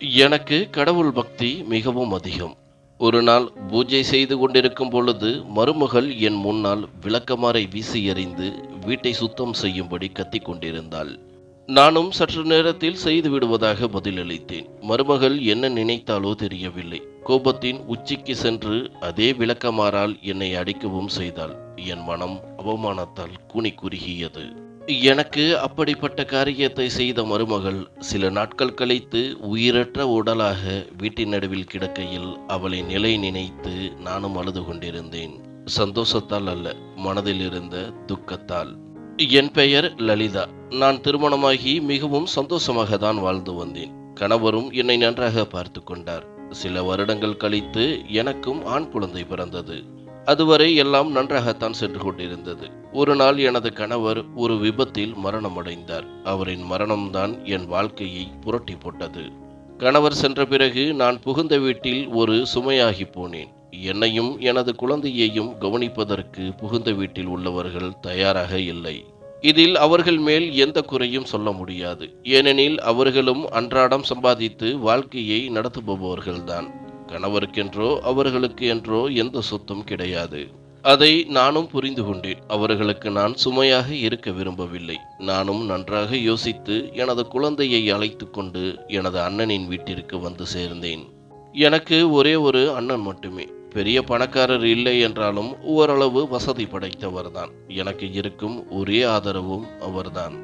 எனக்கு கடவுள் பக்தி மிகவும் அதிகம். ஒரு நாள் பூஜை செய்து கொண்டிருக்கும் பொழுது மருமகள் என் முன்னால் விளக்கமாறை வீசி எறிந்து வீட்டை சுத்தம் செய்யும்படி கத்திக் கொண்டிருந்தாள். நானும் சற்று நேரத்தில் செய்து விடுவதாக பதிலளித்தேன். மருமகள் என்ன நினைத்தாலோ தெரியவில்லை. கோபத்தின் உச்சிக்கு சென்று அதே விளக்கமாறால் என்னை அடிக்கவும் செய்தாள். என் மனம் அவமானத்தால் கூனி குறுகியது. எனக்கு அப்படிப்பட்ட காரியத்தை செய்த மருமகள் சில நாட்கள் கழித்து உயிரற்ற உடலாக வீட்டின் நடுவில் கிடக்கையில் அவளின் நிலை நினைத்து நானும் அழுது கொண்டிருந்தேன். சந்தோஷத்தால் அல்ல, மனதில் இருந்த துக்கத்தால். என் பெயர் லலிதா. நான் திருமணமாகி மிகவும் சந்தோஷமாக தான் வாழ்ந்து வந்தேன். கணவரும் என்னை நன்றாக பார்த்து கொண்டார். சில வருடங்கள் கழித்து எனக்கும் ஆண் குழந்தை பிறந்தது. அதுவரை எல்லாம் நன்றாகத்தான் சென்று கொண்டிருந்தது. ஒரு நாள் எனது கணவர் ஒரு விபத்தில் மரணமடைந்தார். அவரின் மரணம்தான் என் வாழ்க்கையை புரட்டி போட்டது. கணவர் சென்ற பிறகு நான் புகுந்த வீட்டில் ஒரு சுமையாகி போனேன். என்னையும் எனது குழந்தையையும் கவனிப்பதற்கு புகுந்த வீட்டில் உள்ளவர்கள் தயாராக இல்லை. இதில் அவர்கள் மேல் எந்த குறையும் சொல்ல முடியாது. ஏனெனில் அவர்களும் அன்றாடம் சம்பாதித்து வாழ்க்கையை நடத்துபவர்கள்தான். கணவருக்கென்றோ அவர்களுக்கு என்றோ எந்த சொத்தும் கிடையாது. அதை நானும் புரிந்து கொண்டேன். அவர்களுக்கு நான் சுமையாக இருக்க விரும்பவில்லை. நானும் நன்றாக யோசித்து எனது குழந்தையை அழைத்து கொண்டு எனது அண்ணனின் வீட்டிற்கு வந்து சேர்ந்தேன். எனக்கு ஒரே ஒரு அண்ணன் மட்டுமே. பெரிய பணக்காரர் இல்லை என்றாலும் ஓரளவு வசதி படைத்தவர்தான். எனக்கு இருக்கும் ஒரே ஆதரவும் அவர்தான்.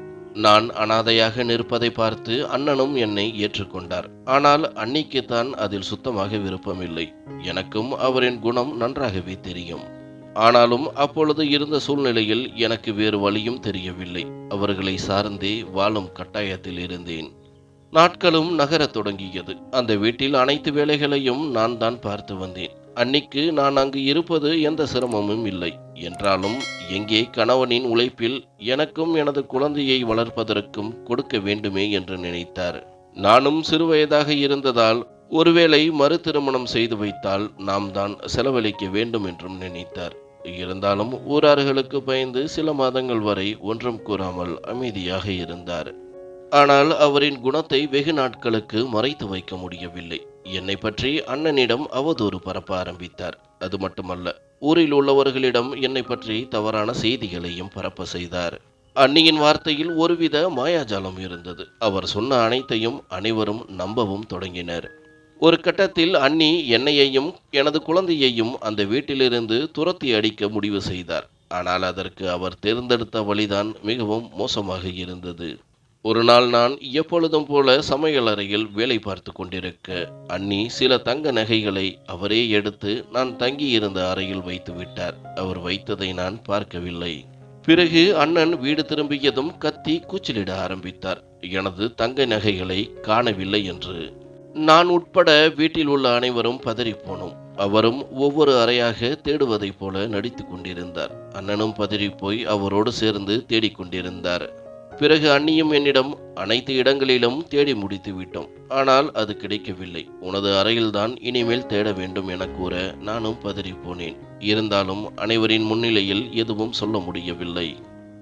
நான் அனாதையாக நிற்பதை பார்த்து அண்ணனும் என்னை ஏற்றுக்கொண்டார். ஆனால் அன்னிக்குத்தான் அதில் சுத்தமாக விருப்பமில்லை. எனக்கும் அவரின் குணம் நன்றாகவே தெரியும். ஆனாலும் அப்பொழுது இருந்த சூழ்நிலையில் எனக்கு வேறு வழியும் தெரியவில்லை. அவர்களை சார்ந்தே வாழும் கட்டாயத்தில் இருந்தேன். நாட்களும் நகரத் தொடங்கியது. அந்த வீட்டில் அனைத்து வேலைகளையும் நான் தான் பார்த்து வந்தேன். அன்னிக்கு நான் அங்கு இருப்பது எந்த சிரமமும் இல்லை என்றாலும் எங்கே கணவனின் உழைப்பில் எனக்கும் எனது குழந்தையை வளர்ப்பதற்கும் கொடுக்க வேண்டுமே என்று நினைத்தார். நானும் சிறுவயதாக இருந்ததால் ஒருவேளை மறு திருமணம் செய்து வைத்தால் நாம் தான் செலவழிக்க வேண்டும் என்றும் நினைத்தார். இருந்தாலும் ஊரார்களுக்கு பயந்து சில மாதங்கள் வரை ஒன்றும் கூறாமல் அமைதியாக இருந்தார். ஆனால் அவரின் குணத்தை வெகு நாட்களுக்கு மறைத்து வைக்க முடியவில்லை. என்னை பற்றி அண்ணனிடம் அவதூறு பரப்ப ஆரம்பித்தார். அது மட்டுமல்ல, ஊரில் உள்ளவர்களிடம் என்னை பற்றி தவறான செய்திகளையும் பரப்ப செய்தார். அண்ணியின் வார்த்தையில் ஒருவித மாயாஜாலம் இருந்தது. அவர் சொன்ன அனைத்தையும் அனைவரும் நம்பவும் தொடங்கினர். ஒரு கட்டத்தில் அண்ணி என்னையையும் எனது குழந்தையையும் அந்த வீட்டிலிருந்து துரத்தி அடிக்க முடிவு செய்தார். ஆனால் அதற்கு அவர் தேர்ந்தெடுத்த வழிதான் மிகவும் மோசமாக இருந்தது. ஒரு நாள் நான் எப்பொழுதும் போல சமையலறையில் வேலை பார்த்து கொண்டிருக்க அண்ணி சில தங்க நகைகளை அவரே எடுத்து நான் தங்கியிருந்த அறையில் வைத்து விட்டார். அவர் வைத்ததை நான் பார்க்கவில்லை. பிறகு அண்ணன் வீடு திரும்பியதும் கத்தி கூச்சலிட ஆரம்பித்தார். எனது தங்க நகைகளை காணவில்லை என்று. நான் உட்பட வீட்டில் உள்ள அனைவரும் பதறிப்போனோம். அவரும் ஒவ்வொரு அறையாக தேடுவதைப் போல நடித்து கொண்டிருந்தார். அண்ணனும் பதறிப்போய் அவரோடு சேர்ந்து தேடிக்கொண்டிருந்தார். பிறகு அண்ணியும் என்னிடம் அனைத்து இடங்களிலும் தேடி முடித்து விட்டோம். ஆனால் அது கிடைக்கவில்லை. உனது அறையில்தான் இனிமேல் தேட வேண்டும் என கூற நானும் பதறி போனேன். இருந்தாலும் அனைவரின் முன்னிலையில் எதுவும் சொல்ல முடியவில்லை.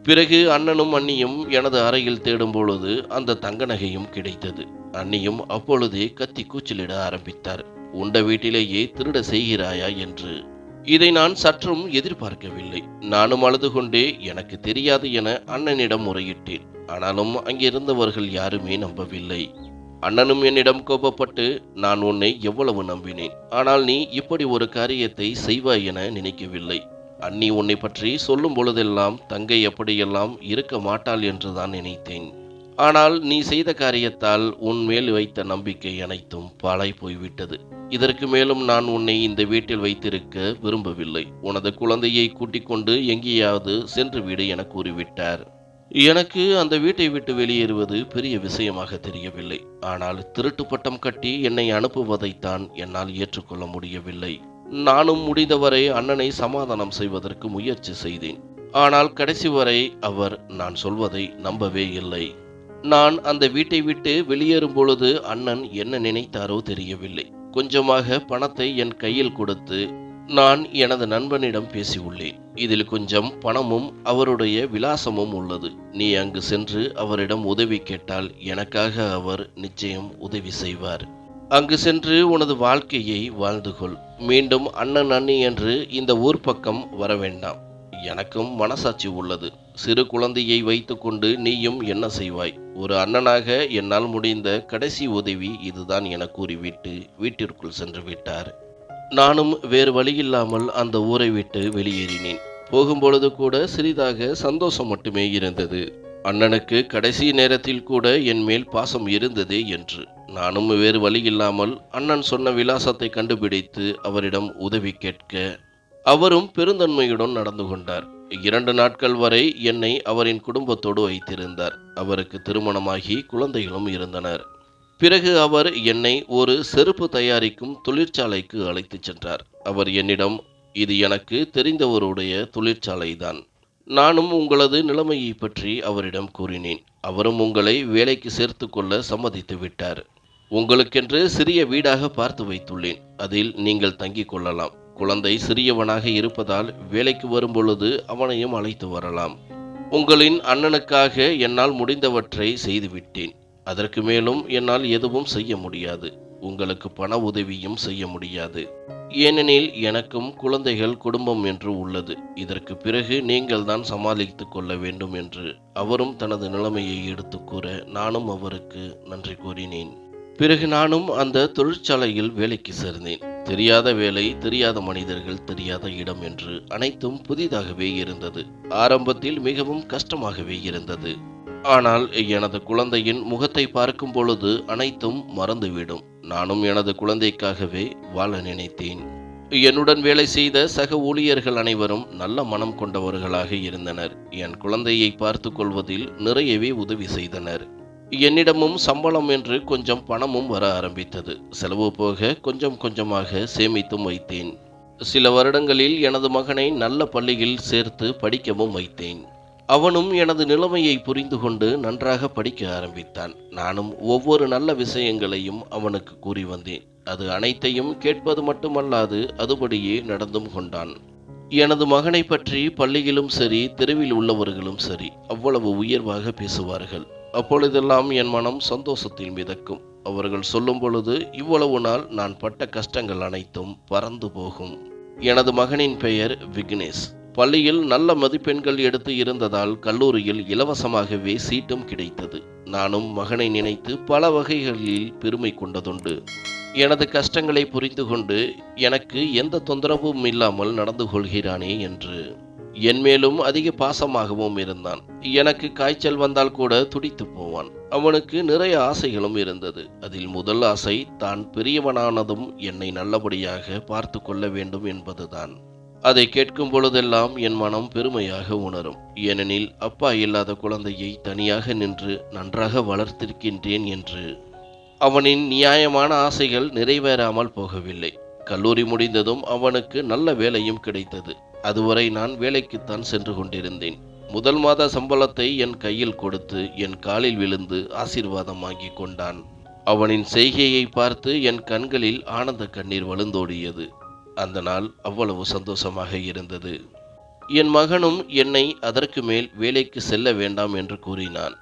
பிறகு அண்ணனும் அண்ணியும் எனது அறையில் தேடும் பொழுது அந்த தங்க நகையும் கிடைத்தது. அண்ணியும் அப்பொழுதே கத்தி கூச்சலிட ஆரம்பித்தார். உண்ட வீட்டிலேயே திருட செய்கிறாயா என்று. இதை நான் சற்றும் எதிர்பார்க்கவில்லை. நானும் அழுது கொண்டே எனக்கு தெரியாது என அண்ணனிடம் முறையிட்டேன். ஆனாலும் அங்கிருந்தவர்கள் யாருமே நம்பவில்லை. அண்ணனும் என்னிடம் கோபப்பட்டு, நான் உன்னை எவ்வளவு நம்பினேன், ஆனால் நீ இப்படி ஒரு காரியத்தை செய்வாய் என நினைக்கவில்லை. அண்ணி உன்னை பற்றி சொல்லும் பொழுதெல்லாம் தங்கை எப்படியெல்லாம் இருக்க மாட்டாள் என்றுதான் நினைத்தேன். ஆனால் நீ செய்த காரியத்தால் உன் மேல் வைத்த நம்பிக்கை அனைத்தும் பாழாய் போய்விட்டது. இதற்கு மேலும் நான் உன்னை இந்த வீட்டில் வைத்திருக்க விரும்பவில்லை. உனது குழந்தையை கூட்டிக் கொண்டு எங்கேயாவது சென்று விடு என கூறிவிட்டார். எனக்கு அந்த வீட்டை விட்டு வெளியேறுவது பெரிய விஷயமாக தெரியவில்லை. ஆனால் திருட்டு பட்டம் கட்டி என்னை அனுப்புவதைத்தான் என்னால் ஏற்றுக்கொள்ள முடியவில்லை. நானும் முடிந்தவரை அண்ணனை சமாதானம் செய்வதற்கு முயற்சி செய்தேன். ஆனால் கடைசி வரை அவர் நான் சொல்வதை நம்பவே இல்லை. நான் அந்த வீட்டை விட்டு வெளியேறும் பொழுது அண்ணன் என்ன நினைத்தாரோ தெரியவில்லை. கொஞ்சமாக பணத்தை என் கையில் கொடுத்து நான் எனது நண்பனிடம் பேசியுள்ளேன். இதில் கொஞ்சம் பணமும் அவருடைய விலாசமும் உள்ளது. நீ அங்கு சென்று அவரிடம் உதவி கேட்டால் எனக்காக அவர் நிச்சயம் உதவி செய்வார். அங்கு சென்று உனது வாழ்க்கையை வாழ்ந்து கொள். மீண்டும் அண்ணன் அண்ணி என்று இந்த ஊர் பக்கம் வர வேண்டாம். எனக்கும் மனசாட்சி உள்ளது. சிறு குழந்தையை வைத்துக்கொண்டு நீயும் என்ன செய்வாய்? ஒரு அண்ணனாக என்னால் முடிந்த கடைசி உதவி இதுதான் என கூறிவிட்டு வீட்டிற்குள் சென்று விட்டார். நானும் வேறு வழியில்லாமல் அந்த ஊரை விட்டு வெளியேறினேன். போகும்பொழுது கூட சிறிதாக சந்தோஷம் மட்டுமே இருந்தது. அண்ணனுக்கு கடைசி நேரத்தில் கூட என் மேல் பாசம் இருந்ததே என்று. நானும் வேறு வழியில்லாமல் அண்ணன் சொன்ன விலாசத்தை கண்டுபிடித்து அவரிடம் உதவி கேட்க அவரும் பெருந்தன்மையுடன் நடந்து கொண்டார். 2 நாட்கள் வரை என்னை அவரின் குடும்பத்தோடு வைத்திருந்தார். அவருக்கு திருமணமாகி குழந்தைகளும் இருந்தனர். பிறகு அவர் என்னை ஒரு செருப்பு தயாரிக்கும் தொழிற்சாலைக்கு அழைத்துச் சென்றார். அவர் என்னிடம், இது எனக்கு தெரிந்தவருடைய தொழிற்சாலைதான். நானும் உங்களது நிலைமையை பற்றி அவரிடம் கூறினேன். அவரும் உங்களை வேலைக்கு சேர்த்து கொள்ள சம்மதித்து விட்டார். உங்களுக்கென்று சிறிய வீடாக பார்த்து வைத்துள்ளேன். அதில் நீங்கள் தங்கிக் கொள்ளலாம். குழந்தை சிறியவனாக இருப்பதால் வேலைக்கு வரும்பொழுது அவனையும் அழைத்து வரலாம். உங்களின் அண்ணனுக்காக என்னால் முடிந்தவற்றை செய்துவிட்டேன். அதற்கு மேலும் என்னால் எதுவும் செய்ய முடியாது. உங்களுக்கு பண உதவியும் செய்ய முடியாது. ஏனெனில் எனக்கும் குழந்தைகள், குடும்பம் என்று உள்ளது. இதற்கு பிறகு நீங்கள் தான் சமாளித்து கொள்ள வேண்டும் என்று அவரும் தனது நிலைமையை எடுத்து கூற நானும் அவருக்கு நன்றி கூறினேன். பிறகு நானும் அந்த தொழிற்சாலையில் வேலைக்கு சேர்ந்தேன். தெரியாத வேலை, தெரியாத மனிதர்கள், தெரியாத இடம் என்று அனைத்தும் புதிதாகவே இருந்தது. ஆரம்பத்தில் மிகவும் கஷ்டமாகவே இருந்தது. ஆனால் எனது குழந்தையின் முகத்தை பார்க்கும் பொழுது அனைத்தும் மறந்துவிடும். நானும் எனது குழந்தைக்காகவே வாழ நினைத்தேன். என்னுடன் வேலை செய்த சக ஊழியர்கள் அனைவரும் நல்ல மனம் கொண்டவர்களாக இருந்தனர். என் குழந்தையை பார்த்து கொள்வதில் நிறையவே உதவி செய்தனர். என்னிடமும் சம்பளம் என்று கொஞ்சம் பணமும் வர ஆரம்பித்தது. செலவு போக கொஞ்சம் கொஞ்சமாக சேமித்தும் வைத்தேன். சில வருடங்களில் எனது மகனை நல்ல பள்ளியில் சேர்த்து படிக்கவும் வைத்தேன். அவனும் எனது நிலைமையை புரிந்து கொண்டு நன்றாக படிக்க ஆரம்பித்தான். நானும் ஒவ்வொரு நல்ல விஷயங்களையும் அவனுக்கு கூறி வந்தேன். அது அனைத்தையும் கேட்பது மட்டுமல்லாது அதுபடியே நடந்தும் கொண்டான். எனது மகனை பற்றி பள்ளியிலும் சரி, தெருவில் உள்ளவர்களும் சரி அவ்வளவு உயர்வாக பேசுவார்கள். அப்பொழுதெல்லாம் என் மனம் சந்தோஷத்தில் மிதக்கும். அவர்கள் சொல்லும் பொழுது இவ்வளவு நாள் நான் பட்ட கஷ்டங்கள் அனைத்தும் பறந்து போகும். எனது மகனின் பெயர் விக்னேஷ். பள்ளியில் நல்ல மதிப்பெண்கள் எடுத்து இருந்ததால் கல்லூரியில் இலவசமாகவே சீட்டும் கிடைத்தது. நானும் மகனை நினைத்து பல வகைகளில் பெருமை கொண்டதுண்டு. எனது கஷ்டங்களை புரிந்து கொண்டு எனக்கு எந்த தொந்தரவும் இல்லாமல் நடந்து கொள்கிறானே என்று. என் மேலும் அதிக பாசமாகவும் இருந்தான். எனக்கு காய்ச்சல் வந்தால் கூட துடித்து போவான். அவனுக்கு நிறைய ஆசைகளும் இருந்தது. அதில் முதல் ஆசை தான் பெரியவனானதும் என்னை நல்லபடியாக பார்த்து கொள்ள வேண்டும் என்பதுதான். அதை கேட்கும் பொழுதெல்லாம் என் மனம் பெருமையாக உணரும். ஏனெனில் அப்பா இல்லாத குழந்தையை தனியாக நின்று நன்றாக வளர்த்திருக்கின்றேன் என்று. அவனின் நியாயமான ஆசைகள் நிறைவேறாமல் போகவில்லை. கல்லூரி முடிந்ததும் அவனுக்கு நல்ல வேலையும் கிடைத்தது. அதுவரை நான் வேலைக்குத்தான் சென்று கொண்டிருந்தேன். முதல் மாத சம்பளத்தை என் கையில் கொடுத்து என் காலில் விழுந்து ஆசீர்வாதம் வாங்கி கொண்டான். அவனின் செய்கையை பார்த்து என் கண்களில் ஆனந்த கண்ணீர் வழிந்தோடியது. அந்த நாள் அவ்வளவு சந்தோஷமாக இருந்தது. என் மகனும் என்னை அதற்கு மேல் வேலைக்கு செல்ல வேண்டாம் என்று கூறினான்.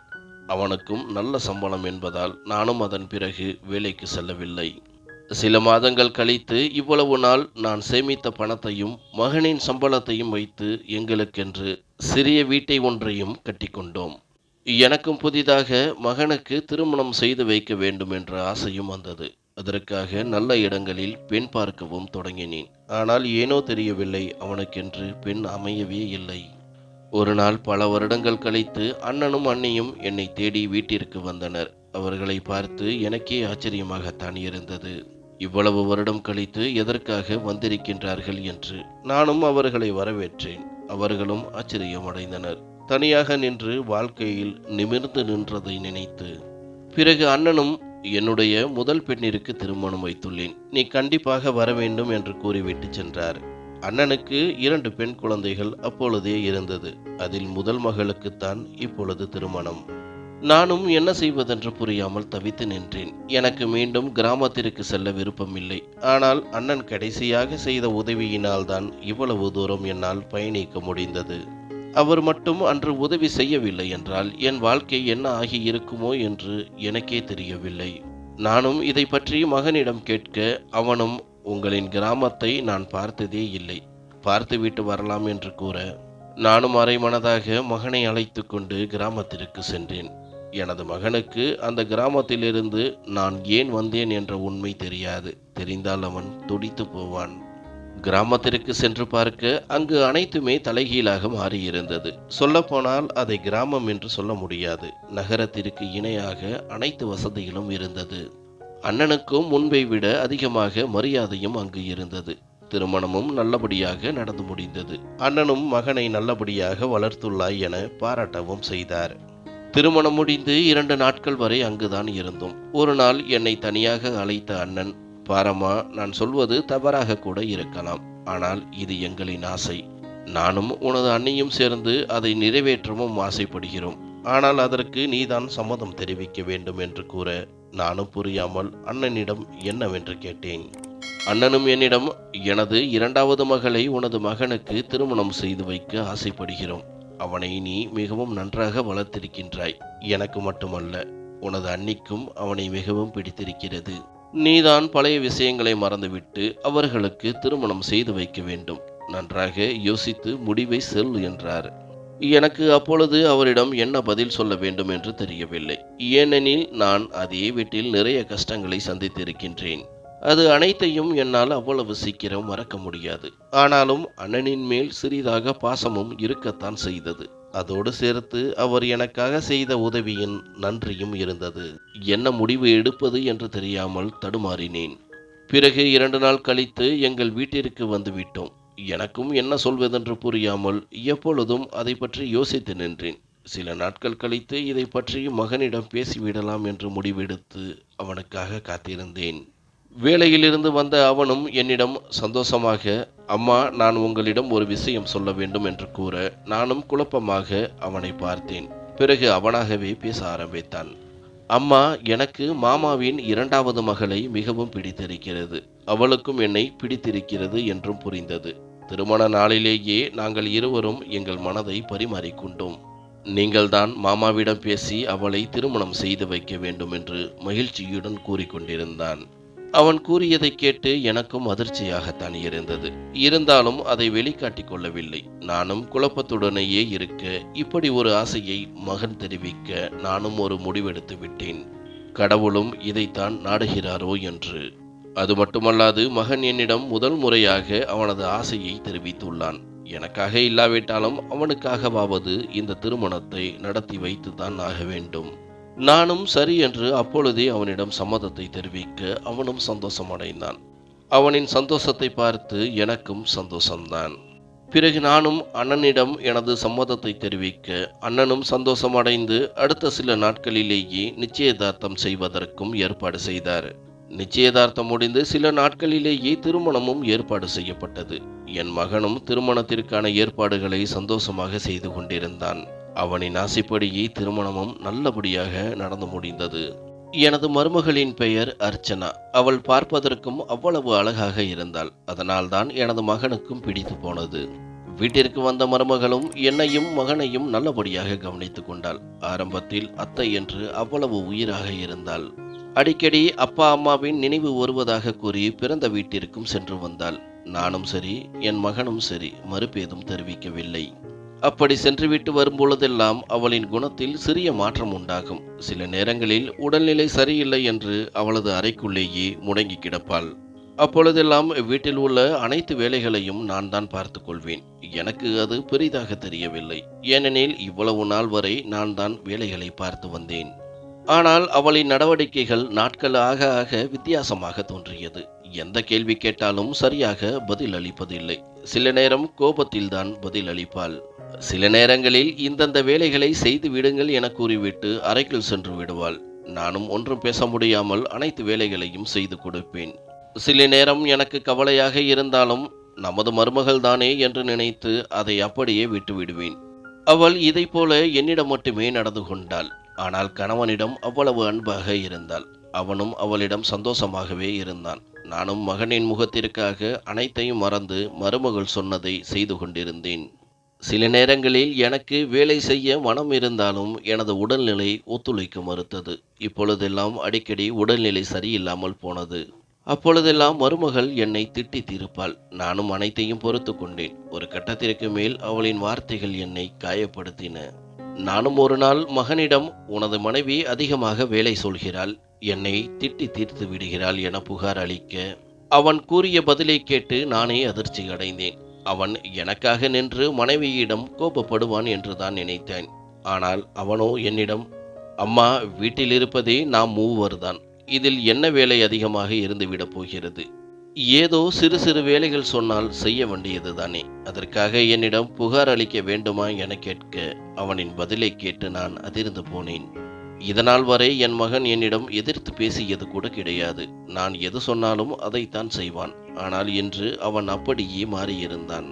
அவனுக்கும் நல்ல சம்பளம் என்பதால் நானும் அதன் பிறகு வேலைக்கு செல்லவில்லை. சில மாதங்கள் கழித்து இவ்வளவு நாள் நான் சேமித்த பணத்தையும் மகனின் சம்பளத்தையும் வைத்து எங்களுக்கென்று சிறிய வீட்டை ஒன்றையும் கட்டிக்கொண்டோம். எனக்கும் புதிதாக மகனுக்கு திருமணம் செய்து வைக்க வேண்டும் என்ற ஆசையும் வந்தது. அதற்காக நல்ல இடங்களில் பெண் பார்க்கவும் தொடங்கினேன். ஆனால் ஏனோ தெரியவில்லை, அவனுக்கென்று பெண் அமையவே இல்லை. ஒரு நாள் பல வருடங்கள் கழித்து அண்ணனும் அண்ணியும் என்னை தேடி வீட்டிற்கு வந்தனர். அவர்களை பார்த்து எனக்கே ஆச்சரியமாகத்தான் இருந்தது. இவ்வளவு வருடம் கழித்து எதற்காக வந்திருக்கின்றார்கள் என்று. நானும் அவர்களை வரவேற்றேன். அவர்களும் ஆச்சரியமடைந்தனர். தனியாக நின்று வாழ்க்கையில் நிமிர்ந்து நின்றதை நினைத்து. பிறகு அண்ணனும், என்னுடைய முதல் பெண்ணிற்கு திருமணம் வைத்துள்ளேன், நீ கண்டிப்பாக வர வேண்டும் என்று கூறிவிட்டு சென்றார். அண்ணனுக்கு 2 பெண் குழந்தைகள் அப்பொழுதே இருந்தது. அதில் முதல் மகளுக்குத்தான் இப்பொழுது திருமணம். நானும் என்ன செய்வதென்று புரியாமல் தவித்து நின்றேன். எனக்கு மீண்டும் கிராமத்திற்கு செல்ல விருப்பமில்லை. ஆனால் அண்ணன் கடைசியாக செய்த உதவியினால்தான் இவ்வளவு தூரம் என்னால் பயணிக்க முடிந்தது. அவர் மட்டும் அன்று உதவி செய்யவில்லை என்றால் என் வாழ்க்கை என்ன ஆகி இருக்குமோ என்று எனக்கே தெரியவில்லை. நானும் இதை பற்றி மகனிடம் கேட்க அவனும், உங்களின் கிராமத்தை நான் பார்த்ததே இல்லை, பார்த்துவிட்டு வரலாம் என்று கூற, நானும் அரைமனதாக மகனை அழைத்து கொண்டு கிராமத்திற்கு சென்றேன். எனது மகனுக்கு அந்த கிராமத்திலிருந்து நான் ஏன் வந்தேன் என்ற உண்மை தெரியாது. தெரிந்தால் அவன் துடித்து போவான். கிராமத்திற்கு சென்று பார்க்க அங்கு அனைத்துமே தலைகீழாக மாறியிருந்தது. சொல்லப்போனால் அதை கிராமம் என்று சொல்ல முடியாது. நகரத்திற்கு இணையாக அனைத்து வசதிகளும் இருந்தது. அண்ணனுக்கும் முன்பை விட அதிகமாக மரியாதையும் அங்கு இருந்தது. திருமணமும் நல்லபடியாக நடந்து முடிந்தது. அண்ணனும் மகனை நல்லபடியாக வளர்த்துள்ளாய் என பாராட்டவும் செய்தார். திருமணம் முடிந்து 2 நாட்கள் வரை அங்குதான் இருந்தோம். ஒரு நாள் என்னை தனியாக அழைத்த அண்ணன், பாரம்மா, நான் சொல்வது தவறாக கூட இருக்கலாம், ஆனால் இது எங்களின் ஆசை. நானும் உனது அண்ணியும் சேர்ந்து அதை நிறைவேற்றவும் ஆசைப்படுகிறோம். ஆனால் அதற்கு நீதான் சம்மதம் தெரிவிக்க வேண்டும் என்று கூற, நானும் புரியாமல் அண்ணனிடம் என்னவென்று கேட்டேன். அண்ணனும் என்னிடம், எனது 2வது மகளை உனது மகனுக்கு திருமணம் செய்து வைக்க ஆசைப்படுகிறோம். அவனை நீ மிகவும் நன்றாக வளர்த்திருக்கின்றாய். எனக்கு மட்டுமல்ல, உனது அன்னிக்கும் அவனை மிகவும் பிடித்திருக்கிறது. நீதான் பழைய விஷயங்களை மறந்துவிட்டு அவர்களுக்கு திருமணம் செய்து வைக்க வேண்டும். நன்றாக யோசித்து முடிவை சொல் என்றார். எனக்கு அப்பொழுது அவரிடம் என்ன பதில் சொல்ல வேண்டும் என்று தெரியவில்லை. ஏனெனில் நான் அதே வீட்டில் நிறைய கஷ்டங்களை சந்தித்திருக்கின்றேன். அது அனைத்தையும் என்னால் அவ்வளவு சீக்கிரம் மறக்க முடியாது. ஆனாலும் அண்ணனின் மேல் சிறிதாக பாசமும் இருக்கத்தான் செய்தது. அதோடு சேர்த்து அவர் எனக்காக செய்த உதவியின் நன்றியும் இருந்தது. என்ன முடிவு எடுப்பது என்று தெரியாமல் தடுமாறினேன். பிறகு 2 நாள் கழித்து எங்கள் வீட்டிற்கு வந்து விட்டோம். எனக்கும் என்ன சொல்வதென்று புரியாமல் எப்பொழுதும் அதை பற்றி யோசித்து நின்றேன். சில நாட்கள் கழித்து இதை பற்றி மகனிடம் பேசிவிடலாம் என்று முடிவெடுத்து அவனுக்காக காத்திருந்தேன். வேலையிலிருந்து வந்த அவனும் என்னிடம் சந்தோஷமாக, அம்மா, நான் உங்களிடம் ஒரு விஷயம் சொல்ல வேண்டும் என்று கூற, நானும் குழப்பமாக அவனை பார்த்தேன். பிறகு அவனாகவே பேச ஆரம்பித்தான். அம்மா, எனக்கு மாமாவின் 2வது மகளை மிகவும் பிடித்திருக்கிறது. அவளுக்கும் என்னை பிடித்திருக்கிறது என்றும் புரிந்தது. திருமண நாளிலேயே நாங்கள் இருவரும் எங்கள் மனதை பரிமாறிக்கொண்டோம். நீங்கள்தான் மாமாவிடம் பேசி அவளை திருமணம் செய்து வைக்க வேண்டும் என்று மகிழ்ச்சியுடன் கூறிக்கொண்டிருந்தான். அவன் கூறியதை கேட்டு எனக்கும் அதிர்ச்சியாகத்தான் இருந்தது. இருந்தாலும் அதை வெளிக்காட்டிக் கொள்ளவில்லை. நானும் குழப்பத்துடனேயே இருக்க, இப்படி ஒரு ஆசையை மகன் தெரிவிக்க நானும் ஒரு முடிவெடுத்து விட்டேன். கடவுளும் இதைத்தான் நாடுகிறாரோ என்று. அது மட்டுமல்லாது மகன் என்னிடம் முதல் முறையாக அவனது ஆசையை தெரிவித்துள்ளான். எனக்காக இல்லாவிட்டாலும் அவனுக்காகவாவது இந்த திருமணத்தை நடத்தி வைத்துதான் ஆக வேண்டும். நானும் சரி என்று அப்பொழுதே அவனிடம் சம்மதத்தை தெரிவிக்க அவனும் சந்தோஷமடைந்தான். அவனின் சந்தோஷத்தை பார்த்து எனக்கும் சந்தோஷம்தான். பிறகு நானும் அண்ணனிடம் எனது சம்மதத்தை தெரிவிக்க அண்ணனும் சந்தோஷமடைந்து அடுத்த சில நாட்களிலேயே நிச்சயதார்த்தம் செய்வதற்கும் ஏற்பாடு செய்தார். நிச்சயதார்த்தம் முடிந்து சில நாட்களிலேயே திருமணமும் ஏற்பாடு செய்யப்பட்டது. என் மகனும் திருமணத்திற்கான ஏற்பாடுகளை சந்தோஷமாக செய்து கொண்டிருந்தான். அவனின் ஆசைப்படியே திருமணமும் நல்லபடியாக நடந்து முடிந்தது. எனது மருமகளின் பெயர் அர்ச்சனா. அவள் பார்ப்பதற்கும் அவ்வளவு அழகாக இருந்தாள். அதனால்தான் எனது மகனுக்கும் பிடித்து போனது. வீட்டிற்கு வந்த மருமகளும் என்னையும் மகனையும் நல்லபடியாக கவனித்துக் கொண்டாள். ஆரம்பத்தில் அத்தை என்று அவ்வளவு உயிராக இருந்தாள். அடிக்கடி அப்பா அம்மாவின் நினைவு வருவதாக கூறி பிறந்த வீட்டிற்கும் சென்று வந்தாள். நானும் சரி, என் மகனும் சரி, மறுபேதும் தெரிவிக்கவில்லை. அப்படி சென்றுவிட்டு வரும்பொழுதெல்லாம் அவளின் குணத்தில் சிறிய மாற்றம் உண்டாகும். சில நேரங்களில் உடல்நிலை சரியில்லை என்று அவளது அறைக்குள்ளேயே முடங்கி கிடப்பாள். அப்பொழுதெல்லாம் வீட்டில் உள்ள அனைத்து வேலைகளையும் நான் தான் பார்த்து கொள்வேன். எனக்கு அது பெரிதாக தெரியவில்லை. ஏனெனில் இவ்வளவு நாள் வரை நான் தான் வேலைகளை பார்த்து வந்தேன். ஆனால் அவளின் நடவடிக்கைகள் நாட்கள் ஆக ஆக வித்தியாசமாக தோன்றியது. எந்த கேள்வி கேட்டாலும் சரியாக பதில் அளிப்பதில்லை. சில நேரம் கோபத்தில்தான் பதில் அளிப்பாள். சில நேரங்களில் இந்தந்த வேலைகளை செய்து விடுங்கள் என கூறிவிட்டு அறைக்குள் சென்று விடுவாள். நானும் ஒன்றும் பேச முடியாமல் அனைத்து வேலைகளையும் செய்து கொடுப்பேன். சில நேரம் எனக்கு கவலையாக இருந்தாலும் நமது மருமகள் தானே என்று நினைத்து அதை அப்படியே விட்டு விடுவேன். அவள் இதை போல என்னிடம் மட்டுமே நடந்து கொண்டாள். ஆனால் கணவனிடம் அவ்வளவு அன்பாக இருந்தாள். அவனும் அவளிடம் சந்தோஷமாகவே இருந்தான். நானும் மகனின் முகத்திற்காக அனைத்தையும் மறந்து மருமகள் சொன்னதை செய்து கொண்டிருந்தேன். சில நேரங்களில் எனக்கு வேலை செய்ய மனம் இருந்தாலும் எனது உடல்நிலை ஒத்துழைக்க மறுத்தது. இப்பொழுதெல்லாம் அடிக்கடி உடல்நிலை சரியில்லாமல் போனது. அப்பொழுதெல்லாம் மருமகள் என்னை திட்டி தீர்ப்பாள். நானும் அனைத்தையும் பொறுத்து கொண்டேன். ஒரு கட்டத்திற்கு மேல் அவளின் வார்த்தைகள் என்னை காயப்படுத்தின. நானும் ஒரு நாள் மகனிடம், உனது மனைவி அதிகமாக வேலை சொல்கிறாள், என்னை திட்டி தீர்த்து விடுகிறாள் என புகார் அளிக்க, அவன் கூறிய பதிலை கேட்டு நானே அதிர்ச்சி அடைந்தேன். அவன் எனக்காக நின்று மனைவியிடம் கோபப்படுவான் என்றுதான் நினைத்தேன். ஆனால் அவனோ என்னிடம், அம்மா, வீட்டில் இருப்பதே நாம் மூவர்தான், இதில் என்ன வேலை அதிகமாக இருந்துவிடப் போகிறது? ஏதோ சிறு சிறு வேலைகள் சொன்னால் செய்ய வேண்டியதுதானே, அதற்காக என்னிடம் புகார் அளிக்க வேண்டுமா என கேட்க, அவனின் பதிலை கேட்டு நான் அதிர்ந்து போனேன். இதனால் வரை என் மகன் என்னிடம் எதிர்த்து பேசியது கூட கிடையாது. நான் எது சொன்னாலும் அதைத்தான் செய்வான். ஆனால் இன்று அவன் அப்படியே மாறியிருந்தான்.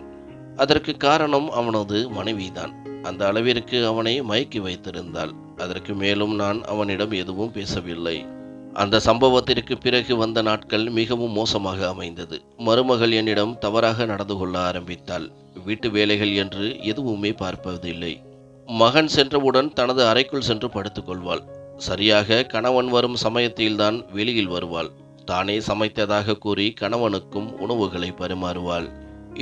அதற்கு காரணம் அவனது மனைவிதான். அந்த அளவிற்கு அவனை மயக்கி வைத்திருந்தாள். அதற்கு மேலும் நான் அவனிடம் எதுவும் பேசவில்லை. அந்த சம்பவத்திற்கு பிறகு வந்த நாட்கள் மிகவும் மோசமாக அமைந்தது. மருமகள் என்னிடம் தவறாக நடந்து கொள்ள ஆரம்பித்தாள். வீட்டு வேலைகள் என்று எதுவுமே பார்ப்பதில்லை. மகன் சென்றவுடன் தனது அறைக்குள் சென்று படுத்துக் கொள்வாள். சரியாக கணவன் வரும் சமயத்தில்தான் வெளியில் வருவாள். தானே சமைத்ததாக கூறி கணவனுக்கும் உணவுகளை பரிமாறுவாள்.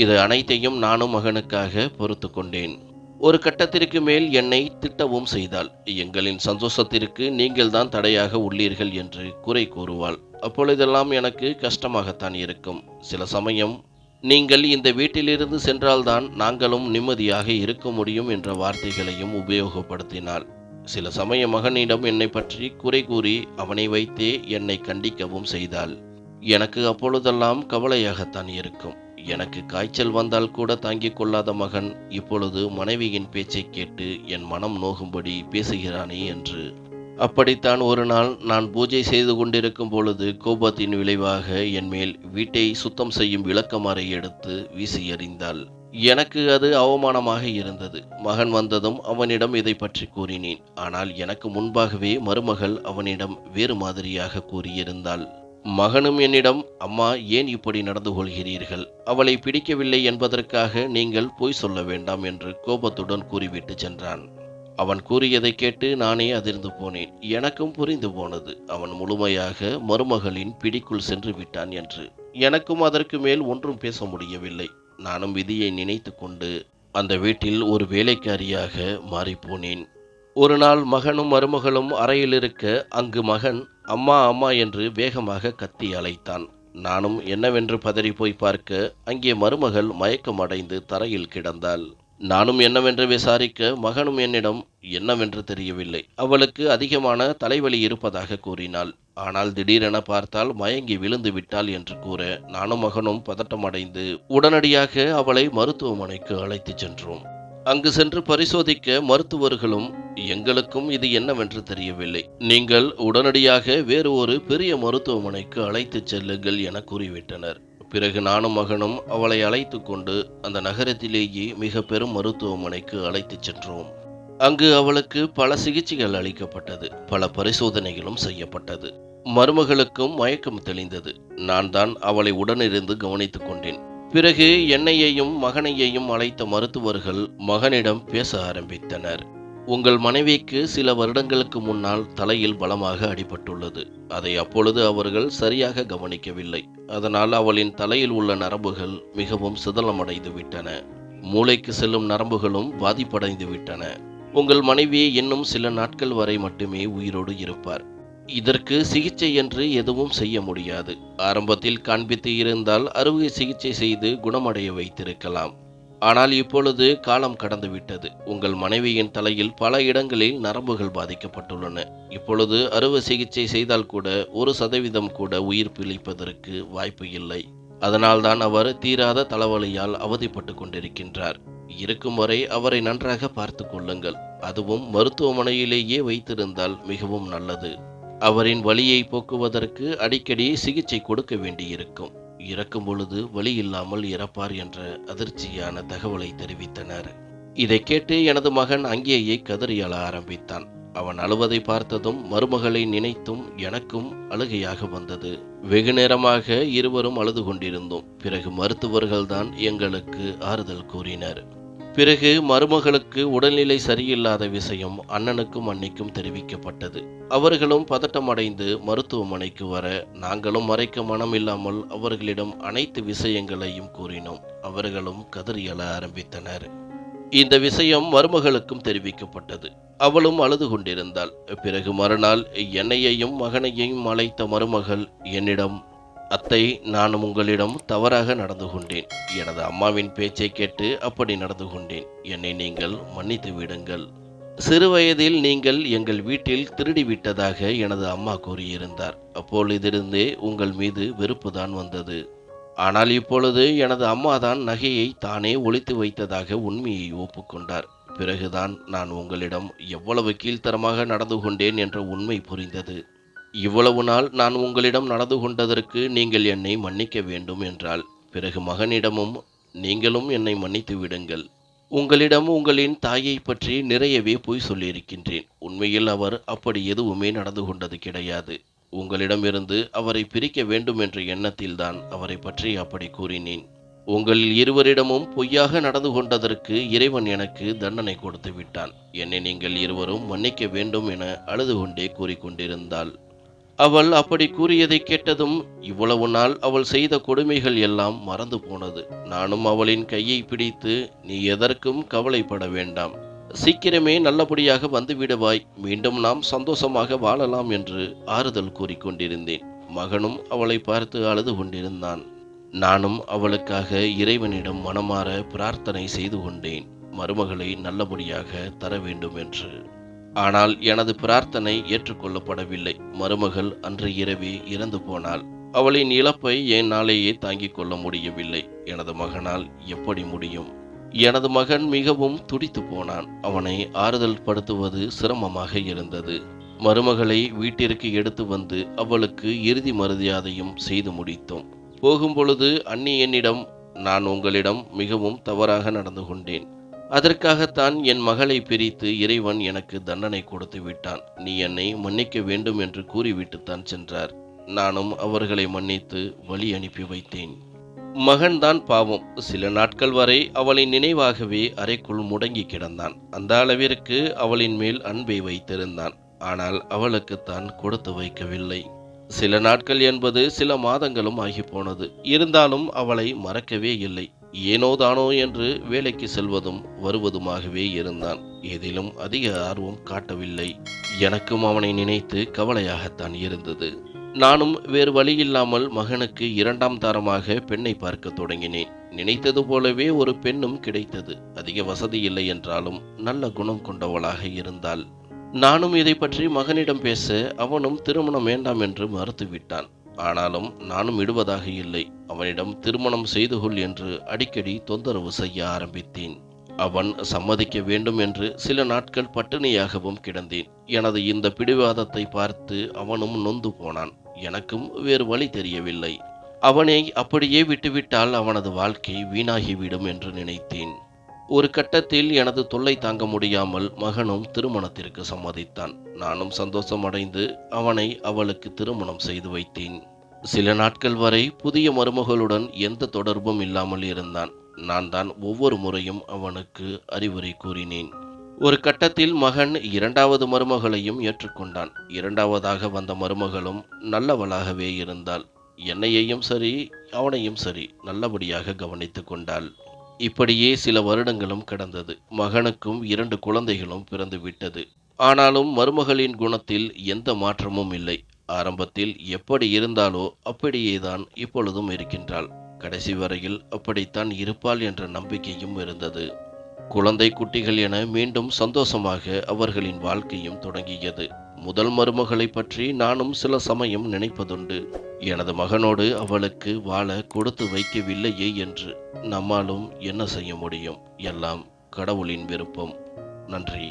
இது அனைத்தையும் நானும் மகனுக்காக பொறுத்து கொண்டேன். ஒரு கட்டத்திற்கு மேல் என்னை திட்டவும் செய்தாள். எங்களின் சந்தோஷத்திற்கு நீங்கள்தான் தடையாக உள்ளீர்கள் என்று குறை கூறுவாள். அப்பொழுதெல்லாம் எனக்கு கஷ்டமாகத்தான் இருக்கும். சில சமயம், நீங்கள் இந்த வீட்டிலிருந்து சென்றால்தான் நாங்களும் நிம்மதியாக இருக்க முடியும் என்ற வார்த்தைகளையும் உபயோகப்படுத்தினாள். சில சமயம் மகனிடம் என்னை பற்றி குறை கூறி அவனை வைத்தே என்னை கண்டிக்கவும் செய்தாள். எனக்கு அப்பொழுதெல்லாம் கவலையாகத்தான் இருக்கும். எனக்கு காய்ச்சல் வந்தால் கூட தாங்கிக் கொள்ளாத மகன் இப்பொழுது மனைவியின் பேச்சை கேட்டு என் மனம் நோகும்படி பேசுகிறானே என்று. அப்படித்தான் ஒரு நாள் நான் பூஜை செய்து கொண்டிருக்கும் பொழுது கோபத்தின் விளைவாக என் மேல் வீட்டை சுத்தம் செய்யும் விளக்கமாறை எடுத்து வீசி எறிந்தாள். எனக்கு அது அவமானமாக இருந்தது. மகன் வந்ததும் அவனிடம் இதை பற்றி கூறினேன். ஆனால் எனக்கு முன்பாகவே மருமகள் அவனிடம் வேறு மாதிரியாக கூறியிருந்தாள். மகனும் என்னிடம், அம்மா, ஏன் இப்படி நடந்து கொள்கிறீர்கள்? அவளை பிடிக்கவில்லை என்பதற்காக நீங்கள் பொய் சொல்ல வேண்டாம் என்று கோபத்துடன் கூறிவிட்டு சென்றான். அவன் கூறியதை கேட்டு நானே அதிர்ந்து போனேன். எனக்கும் புரிந்து போனது, அவன் முழுமையாக மருமகளின் பிடிக்குள் சென்று விட்டான் என்று. எனக்கும் அதற்கு மேல் ஒன்றும் பேச முடியவில்லை. நானும் விதியை நினைத்து கொண்டு அந்த வீட்டில் ஒரு வேலைக்காரியாக மாறிப்போனேன். ஒரு நாள் மகனும் மருமகளும் அறையில் இருக்க, அங்கு மகன் அம்மா அம்மா என்று வேகமாக கத்தி அழைத்தான். நானும் என்னவென்று பதறி போய் பார்க்க, அங்கே மருமகள் மயக்கம் அடைந்து தரையில் கிடந்தாள். நானும் என்னவென்று விசாரிக்க, மகனும் என்னிடம் என்னவென்று தெரியவில்லை, அவளுக்கு அதிகமான தலைவலி இருப்பதாக கூறினாள். ஆனால் திடீரென பார்த்தால் மயங்கி விழுந்து விட்டாள் என்று கூற, நானும் மகனும் பதட்டமடைந்து உடனடியாக அவளை மருத்துவமனைக்கு அழைத்துச் சென்றோம். அங்கு சென்று பரிசோதிக்க மருத்துவர்களும், எங்களுக்கும் இது என்னவென்று தெரியவில்லை, நீங்கள் உடனடியாக வேறு ஒரு பெரிய மருத்துவமனைக்கு அழைத்துச் செல்லுங்கள் என கூறிவிட்டனர். பிறகு நானும் மகனும் அவளை அழைத்து கொண்டு அந்த நகரத்திலேயே மிக பெரும் மருத்துவமனைக்கு அழைத்துச் சென்றோம். அங்கு அவளுக்கு பல சிகிச்சைகள் அளிக்கப்பட்டது. பல பரிசோதனைகளும் செய்யப்பட்டது. மருமகளுக்கும் மயக்கம் தெளிந்தது. நான் தான் அவளை உடனிருந்து கவனித்துக் கொண்டேன். பிறகு என்னையையும் மகனையையும் அழைத்த மருத்துவர்கள் மகனிடம் பேச ஆரம்பித்தனர். உங்கள் மனைவிக்கு சில வருடங்களுக்கு முன்னால் தலையில் பலமாக அடிபட்டுள்ளது. அதை அப்பொழுது அவர்கள் சரியாக கவனிக்கவில்லை. அதனால் அவளின் தலையில் உள்ள நரம்புகள் மிகவும் சிதலமடைந்து விட்டன. மூளைக்கு செல்லும் நரம்புகளும் பாதிப்படைந்து விட்டன. உங்கள் மனைவி இன்னும் சில நாட்கள் வரை மட்டுமே உயிரோடு இருப்பார். இதற்கு சிகிச்சை என்று எதுவும் செய்ய முடியாது. ஆரம்பத்தில் காண்பித்து இருந்தால் அறுவை சிகிச்சை செய்து குணமடைய வைத்திருக்கலாம். ஆனால் இப்பொழுது காலம் கடந்துவிட்டது. உங்கள் மனைவியின் தலையில் பல இடங்களில் நரம்புகள் பாதிக்கப்பட்டுள்ளன. இப்பொழுது அறுவை சிகிச்சை செய்தால் கூட 1% கூட உயிர் பிழைப்பதற்கு வாய்ப்பு இல்லை. அதனால்தான் அவர் தீராத தலைவலியால் அவதிப்பட்டு கொண்டிருக்கின்றார். இருக்கும் வரை அவரை நன்றாக பார்த்து கொள்ளுங்கள். அதுவும் மருத்துவமனையிலேயே வைத்திருந்தால் மிகவும் நல்லது. அவரின் வலியை போக்குவதற்கு அடிக்கடி சிகிச்சை கொடுக்க வேண்டியிருக்கும். இறக்கும் பொழுது வலி இல்லாமல் இறப்பார் என்ற அதிர்ச்சியான தகவலை தெரிவித்தனர். இதை கேட்டு எனது மகன் அங்கேயே கதறி அழ ஆரம்பித்தான். அவன் அழுவதை பார்த்ததும் மருமகளை நினைத்தும் எனக்கும் அழுகையாக வந்தது. வெகு நேரமாக இருவரும் அழுது கொண்டிருந்தோம். பிறகு மருத்துவர்கள்தான் எங்களுக்கு ஆறுதல் கூறினர். பிறகு மருமகளுக்கு உடல்நிலை சரியில்லாத விஷயம் அண்ணனுக்கும் அன்னிக்கும் தெரிவிக்கப்பட்டது. அவர்களும் பதட்டமடைந்து மருத்துவமனைக்கு வர நாங்களும் மறைக்க மனம் இல்லாமல் அவர்களிடம் அனைத்து விஷயங்களையும் கூறினோம். அவர்களும் கதறி அழ ஆரம்பித்தனர். இந்த விஷயம் மருமகளுக்கும் தெரிவிக்கப்பட்டது. அவளும் அழுது கொண்டிருந்தாள். பிறகு மறுநாள் என்னையையும் மகனையும் அழைத்த மருமகள் என்னிடம், அத்தை, நான் உங்களிடம் தவறாக நடந்து கொண்டேன். எனது அம்மாவின் பேச்சை கேட்டு அப்படி நடந்து கொண்டேன். என்னை நீங்கள் மன்னித்து விடுங்கள். சிறுவயதில் நீங்கள் எங்கள் வீட்டில் திருடி விட்டதாக எனது அம்மா கூறியிருந்தார். அப்பொழுதிருந்தே உங்கள் மீது வெறுப்புதான் வந்தது. ஆனால் இப்பொழுது எனது அம்மாதான் நகையை தானே ஒளித்து வைத்ததாக உண்மையை ஒப்புக்கொண்டார். பிறகுதான் நான் உங்களிடம் எவ்வளவு கீழ்த்தரமாக நடந்து கொண்டேன் என்ற உண்மை புரிந்தது. இவ்வளவு நாள் நான் உங்களிடம் நடந்து கொண்டதற்கு நீங்கள் என்னை மன்னிக்க வேண்டும் என்றாள். பிறகு மகனிடமும் நீங்களும் என்னை மன்னித்து விடுங்கள். உங்களிடம் உங்களின் தாயை பற்றி நிறையவே பொய் சொல்லியிருக்கின்றேன். உண்மையில் அவர் அப்படி எதுவுமே நடந்து கொண்டது கிடையாது. உங்களிடமிருந்து அவரை பிரிக்க வேண்டும் என்ற எண்ணத்தில்தான் அவரை பற்றி அப்படி கூறினேன். உங்கள் இருவரிடமும் பொய்யாக நடந்து கொண்டதற்கு இறைவன் எனக்கு தண்டனை கொடுத்து விட்டான். என்னை நீங்கள் இருவரும் மன்னிக்க வேண்டும் என அழுது கொண்டே கூறிக்கொண்டிருந்தாள். அவள் அப்படி கூறியதை கேட்டதும் இவ்வளவு நாள் அவள் செய்த கொடுமைகள் எல்லாம் மறந்து போனது. நானும் அவளின் கையை பிடித்து, நீ எதற்கும் கவலைப்பட வேண்டாம், சீக்கிரமே நல்லபடியாக வந்துவிடுவாய், மீண்டும் நாம் சந்தோஷமாக வாழலாம் என்று ஆறுதல் கூறிக்கொண்டிருந்தேன். மகனும் அவளை பார்த்து அழுது கொண்டிருந்தான். நானும் அவளுக்காக இறைவனிடம் மனமாற பிரார்த்தனை செய்து கொண்டேன், மருமகளை நல்லபடியாக தர வேண்டும் என்று. ஆனால் எனது பிரார்த்தனை ஏற்றுக்கொள்ளப்படவில்லை. மருமகள் அன்று இரவே இறந்து போனாள். அவளின் இழப்பை என்னாலேயே தாங்கிக் கொள்ள முடியவில்லை. எனது மகனால் எப்படி முடியும்? எனது மகன் மிகவும் துடித்து போனான். அவனை ஆறுதல் படுத்துவது சிரமமாக இருந்தது. மருமகளை வீட்டிற்கு எடுத்து வந்து அவளுக்கு இறுதி மரியாதையும் செய்து முடித்தோம். போகும்பொழுது அண்ணி என்னிடம், நான் உங்களிடம் மிகவும் தவறாக நடந்து கொண்டேன். அதற்காகத்தான் என் மகளை பிரித்து இறைவன் எனக்கு தண்டனை கொடுத்து விட்டான். நீ என்னை மன்னிக்க வேண்டும் என்று கூறிவிட்டுத்தான் சென்றார். நானும் அவர்களை மன்னித்து வழி அனுப்பி வைத்தேன். மகன்தான் பாவம். சில நாட்கள் வரை அவளின் நினைவாகவே அறைக்குள் முடங்கி கிடந்தான். அந்த அளவிற்கு அவளின் மேல் அன்பை வைத்திருந்தான். ஆனால் அவளுக்குத்தான் கொடுத்து வைக்கவில்லை. சில நாட்கள் என்பது சில மாதங்களும் ஆகி போனது. இருந்தாலும் அவளை மறக்கவே இல்லை. ஏனோதானோ என்று வேலைக்கு செல்வதும் வருவதுமாகவே இருந்தான். எதிலும் அதிக ஆர்வம் காட்டவில்லை. எனக்கும் அவனை நினைத்து கவலையாகத்தான் இருந்தது. நானும் வேறு வழியில்லாமல் மகனுக்கு இரண்டாம் தாரமாக பெண்ணை பார்க்க தொடங்கினேன். நினைத்தது போலவே ஒரு பெண்ணும் கிடைத்தது. அதிக வசதி இல்லை என்றாலும் நல்ல குணம் கொண்டவளாக இருந்தாள். நானும் இதை பற்றி மகனிடம் பேச அவனும் திருமணம் வேண்டாம் என்று மறுத்துவிட்டான். ஆனாலும் நானும் விடுவதாக இல்லை. அவனிடம் திருமணம் செய்து கொள் என்று அடிக்கடி தொந்தரவு செய்ய ஆரம்பித்தேன். அவன் சம்மதிக்க வேண்டும் என்று சில நாட்கள் பட்டினியாகவும் கிடந்தேன். எனது இந்த பிடிவாதத்தை பார்த்து அவனும் நொந்து போனான். எனக்கும் வேறு வழி தெரியவில்லை. அவனை அப்படியே விட்டுவிட்டால் அவனது வாழ்க்கை வீணாகிவிடும் என்று நினைத்தேன். ஒரு கட்டத்தில் எனது தொல்லை தாங்க முடியாமல் மகனும் திருமணத்திற்கு சம்மதித்தான். நானும் சந்தோஷம் அடைந்து அவனை அவளுக்கு திருமணம் செய்து வைத்தேன். சில நாட்கள் வரை புதிய மருமகளுடன் எந்த தொடர்பும் இல்லாமல் இருந்தான். நான் தான் ஒவ்வொரு முறையும் அவனுக்கு அறிவுரை கூறினேன். ஒரு கட்டத்தில் மகன் இரண்டாவது மருமகளையும் ஏற்றுக்கொண்டான். இரண்டாவதாக வந்த மருமகளும் நல்லவளாகவே இருந்தாள். என்னையையும் சரி அவனையும் சரி நல்லபடியாக கவனித்து கொண்டாள். இப்படியே சில வருடங்களும் கடந்தது. மகனுக்கும் 2 குழந்தைகளும் பிறந்து விட்டது. ஆனாலும் மருமகளின் குணத்தில் எந்த மாற்றமும் இல்லை. ஆரம்பத்தில் எப்படி இருந்தாலோ அப்படியேதான் இப்பொழுதும் இருக்கின்றாள். கடைசி வரையில் அப்படித்தான் இருப்பாள் என்ற நம்பிக்கையும் இருந்தது. குழந்தை குட்டிகள் என மீண்டும் சந்தோஷமாக அவர்களின் வாழ்க்கையும் தொடங்கியது. முதல் மருமகளை பற்றி நானும் சில சமயம் நினைப்பதுண்டு. எனது மகனோடு அவளுக்கு வாழ கொடுத்து வைக்கவில்லையே என்று. நம்மாலும் என்ன செய்ய முடியும்? எல்லாம் கடவுளின் விருப்பம். நன்றி.